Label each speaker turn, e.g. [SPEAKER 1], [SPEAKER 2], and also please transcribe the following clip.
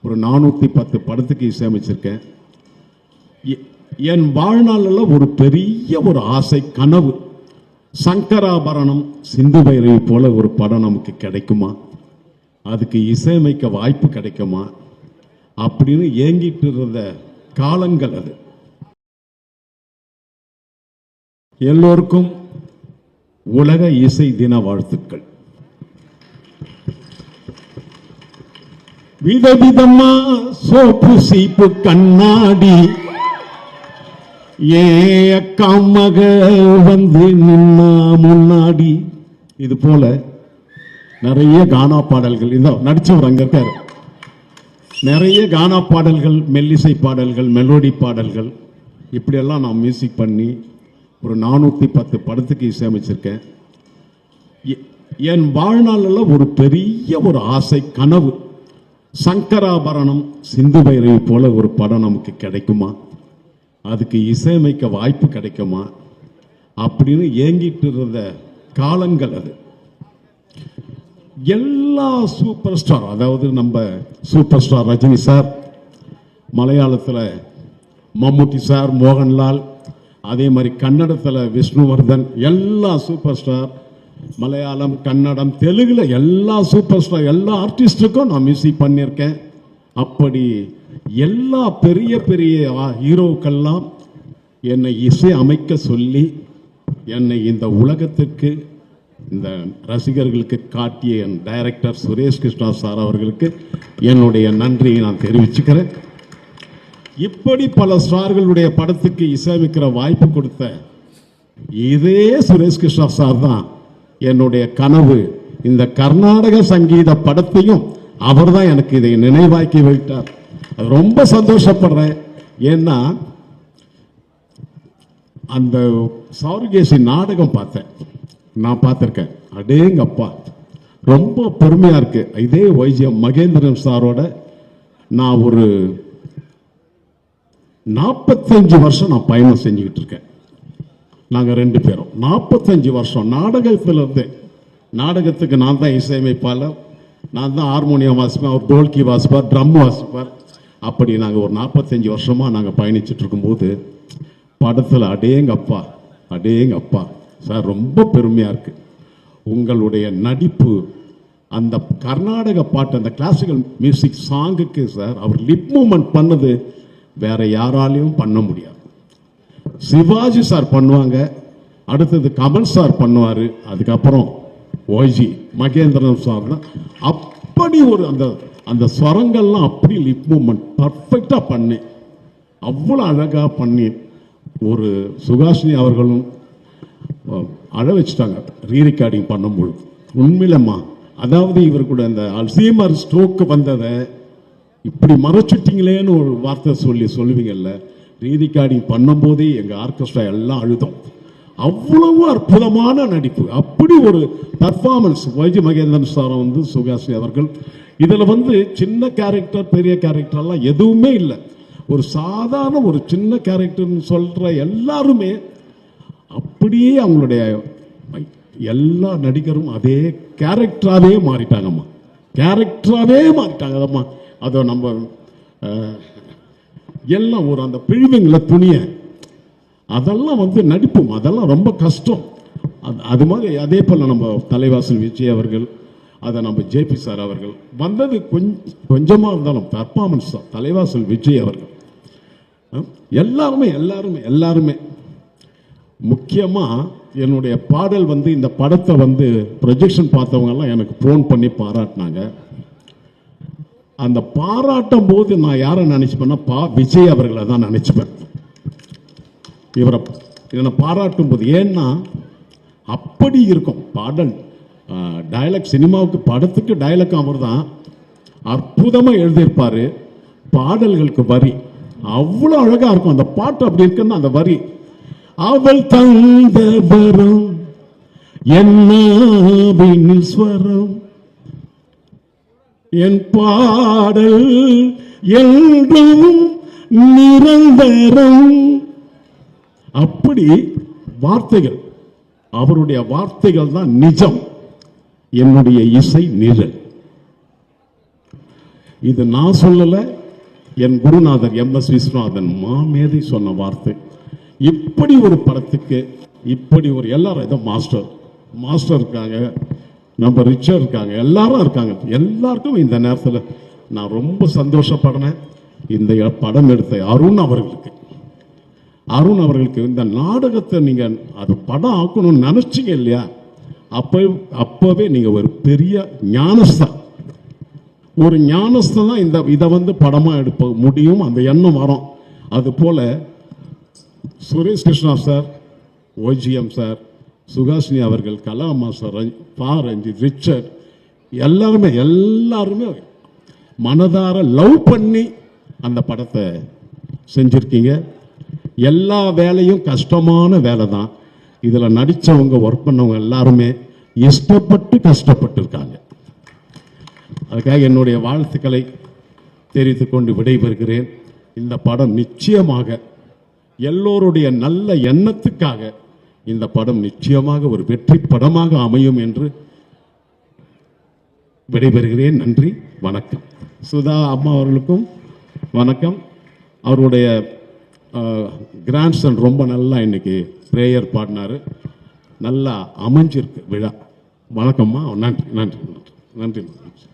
[SPEAKER 1] ஒரு 410 படத்துக்கு இசையமைச்சிருக்கேன். என் வாழ்நாளில் ஒரு பெரிய ஒரு ஆசை, கனவு, சங்கராபரணம், சிந்து பைரவி போல ஒரு படம் நமக்கு கிடைக்குமா, அதுக்கு இசையமைக்க வாய்ப்பு கிடைக்குமா அப்படின்னு ஏங்கிட்டு இருந்த காலங்கள் அது. எல்லோருக்கும் உலக இசை தின வாழ்த்துக்கள். விதவிதமா சோப்பு சீப்பு கண்ணாடி ஏ அக்கா மக வந்து நின்னா முன்னாடி, இது போல நிறைய கானா பாடல்கள். இந்த நடிச்சவர் அங்க இருக்காரு. நிறைய கானா பாடல்கள், மெல்லிசை பாடல்கள், மெலோடி பாடல்கள், இப்படியெல்லாம் நான் மியூசிக் பண்ணி ஒரு 410 படத்துக்கு இசையமைச்சிருக்கேன். என் வாழ்நாளில் ஒரு பெரிய ஒரு ஆசை, கனவு, சங்கராபரணம், சிந்து பைரவி போல ஒரு படம் நமக்கு கிடைக்குமா, அதுக்கு இசையமைக்க வாய்ப்பு கிடைக்குமா அப்படின்னு ஏங்கிட்டு இருந்த காலங்கள் அது. எல்லா சூப்பர் ஸ்டார், அதாவது நம்ம சூப்பர் ஸ்டார் ரஜினி சார், மலையாளத்தில் மம்முட்டி சார், மோகன்லால், அதே மாதிரி கன்னடத்தில் விஷ்ணுவர்தன், எல்லா சூப்பர் ஸ்டார், மலையாளம், கன்னடம், தெலுங்குல எல்லா சூப்பர் ஸ்டார், எல்லா ஆர்டிஸ்டுக்கும் நான் மியூசிக் பண்ணியிருக்கேன். அப்படி எல்லா பெரிய பெரிய ஹீரோக்கெல்லாம் என்னை இசை அமைக்க சொல்லி என்னை இந்த உலகத்திற்கு, இந்த ரசிகர்களுக்கு காட்டிய என் டைரக்டர் சுரேஷ் கிருஷ்ணா சார் அவர்களுக்கு என்னுடைய நன்றியை நான் தெரிவிச்சுக்கிறேன். இப்படி பல ஸ்டார்களுடைய படத்துக்கு இசையமைக்கிற வாய்ப்பு கொடுத்த இதே சுரேஷ் கிருஷ்ணா சார் தான் என்னுடைய கனவு. இந்த கர்நாடக சங்கீத படத்தையும் அவர் தான் எனக்கு இதை நினைவாக்கி வைத்தார். ரொம்ப சந்தோஷப்படுறேன். ஏன்னா அந்த சாருகேசி நாடகம் பார்த்தேன், நான் பார்த்துருக்கேன். அடேங்கப்பா, ரொம்ப பெருமையா இருக்கு. இதே வைஜிஎம் மகேந்திரன் சாரோட நான் ஒரு 45 வருஷம் நான் பயணம் செஞ்சுக்கிட்டு இருக்கேன். நாங்கள் 2 பேரும் 45 வருஷம் நாடகத்தில் இருந்து, நாடகத்துக்கு நான் தான் இசையமைப்பாளர், நான் தான் ஹார்மோனியம் வாசிப்பேன், அவர் டோல்கி வாசிப்பார், ட்ரம் வாசிப்பார். அப்படி நாங்கள் ஒரு 45 வருஷமாக நாங்கள் பயணிச்சுட்டு இருக்கும்போது படத்தில் அடேங்கப்பா அடேங்கப்பா சார், ரொம்ப பெருமையாக இருக்கு உங்களுடைய நடிப்பு. அந்த கர்நாடக பாட்டு, அந்த கிளாசிக்கல் மியூசிக் சாங்குக்கு சார் அவர் லிப் மூமெண்ட் பண்ணது வேற யாராலையும் பண்ண முடியாது. சிவாஜி சார் பண்ணுவாங்க, அடுத்தது கமல் சார் பண்ணுவார், அதுக்கப்புறம் ஓஜி மகேந்திரன் சார் தான். அப்படி ஒரு அந்த அந்த ஸ்வரங்கள்லாம் அப்படி லிப் மூமெண்ட் பர்ஃபெக்டாக பண்ணி, அவ்வளோ அழகாக பண்ணி, ஒரு சுகாஷினி அவர்களும் அழ வச்சுட்டாங்க ரீ ரெக்கார்டிங் பண்ணும்போது. உண்மையிலம்மா, அதாவது இவர் கூட அந்த அல்சீமர் ஸ்ட்ரோக்கு வந்ததை இப்படி மறைச்சிட்டீங்களேன்னு ஒரு வார்த்தை சொல்லுவீங்கல்ல, ரீ ரெக்கார்டிங் பண்ணும்போதே எங்கள் ஆர்கெஸ்ட்ரா எல்லாம் அழுதோம். அவ்வளவு அற்புதமான நடிப்பு, அப்படி ஒரு பர்ஃபார்மன்ஸ். வைஜி மகேந்திரன் சார் வந்து சுகாசி அவர்கள் இதில் வந்து சின்ன கேரக்டர் பெரிய கேரக்டர்லாம் எதுவுமே இல்லை. ஒரு சாதாரண ஒரு சின்ன கேரக்டர்னு சொல்கிற எல்லாருமே அப்படியே அவங்களுடைய எல்லா நடிகரும் அதே கேரக்டராகவே மாறிட்டாங்கம்மா, கேரக்டராகவே மாறிட்டாங்கம்மா. அதை நம்ம எல்லாம் ஒரு அந்த பிழிவுங்களை துணிய அதெல்லாம் வந்து நடிப்போம், அதெல்லாம் ரொம்ப கஷ்டம். அது மாதிரி அதே போல் நம்ம தலைவாசல் விஜய் அவர்கள், அதை நம்ம ஜேபி சார் அவர்கள் வந்தது கொஞ்சமாக இருந்தாலும் பர்ஃபார்மன்ஸ் தான். தலைவாசல் விஜய் அவர்கள் எல்லாருமே எல்லாருமே எல்லாருமே முக்கியமாக என்னுடைய பாடல் வந்து இந்த படத்தை வந்து ப்ரொஜெக்ஷன் பார்த்தவங்கெல்லாம் எனக்கு ஃபோன் பண்ணி பாராட்டினாங்க. அந்த பாராட்டும் போது நான் யாரை நினச்சிப்பேன்னா விஜய் அவர்களை தான் நினச்சிப்பேன். இவரை பாராட்டும் போது, ஏன்னா அப்படி இருக்கும் பாடல். டயலாக் சினிமாவுக்கு படத்துக்கு டயலாக் அவர் தான் அற்புதமாக எழுதியிருப்பார். பாடல்களுக்கு வரி அவ்வளோ அழகாக இருக்கும். அந்த பாட்டு அப்படி இருக்குன்னா அந்த வரி, அவள் தந்த வரம் என்ன ஸ்வரம், என் பாடல் என்றும் நிரந்தரம். அப்படி வார்த்தைகள், அவருடைய வார்த்தைகள் தான் நிஜம், என்னுடைய இசை நிழல். இது நான் சொல்லலை, என் குருநாதர் எம்.எஸ். விஸ்வநாதன் மாமேதை சொன்ன வார்த்தை. இப்படி ஒரு படத்துக்கு இப்படி ஒரு எல்லாரும் ஏதோ மாஸ்டர் இருக்காங்க, நம்ம ரிச்சர் இருக்காங்க, எல்லாரும் இருக்காங்க. எல்லாருக்கும் இந்த நேரத்தில் நான் ரொம்ப சந்தோஷப்படுறேன். இந்த படம் எடுத்த அருண் அவர்களுக்கு இந்த நாடகத்தை நீங்கள் அது படம் ஆக்கணும்னு நினச்சிங்க இல்லையா, அப்போவே நீங்கள் ஒரு பெரிய ஞானஸ்தான், ஒரு ஞானஸ்தான் தான் இதை வந்து படமாக எடுக்க முடியும், அந்த எண்ணம் வரும். அதுபோல் சுரேஷ் கிருஷ்ணா சார், ஓஜிஎம் சார், சுகாசினி அவர்கள், கலாமா சார், ரஞ்சித், ரிச்சர்ட், எல்லாருமே மனதார லவ் பண்ணி அந்த படத்தை செஞ்சுருக்கீங்க. எல்லா வேலையும் கஷ்டமான வேலை தான். இதில் நடித்தவங்க, ஒர்க் பண்ணவங்க எல்லாருமே இஷ்டப்பட்டு கஷ்டப்பட்டு இருக்காங்க. அதுக்காக என்னுடைய வாழ்த்துக்களை தெரிவித்துக் கொண்டு விடைபெறுகிறேன். இந்த படம் நிச்சயமாக எல்லோருடைய நல்ல எண்ணத்துக்காக இந்த படம் நிச்சயமாக ஒரு வெற்றி படமாக அமையும் என்று விடைபெறுகிறேன். நன்றி, வணக்கம். சுதா அம்மா அவர்களுக்கும் வணக்கம். அவருடைய கிராண்ட்சன் ரொம்ப நல்லா இன்னைக்கு ப்ரேயர் பாடினார், நல்லா அமைஞ்சிருக்கு விழா. வணக்கம்மா. நன்றி நன்றி நன்றி நன்றி.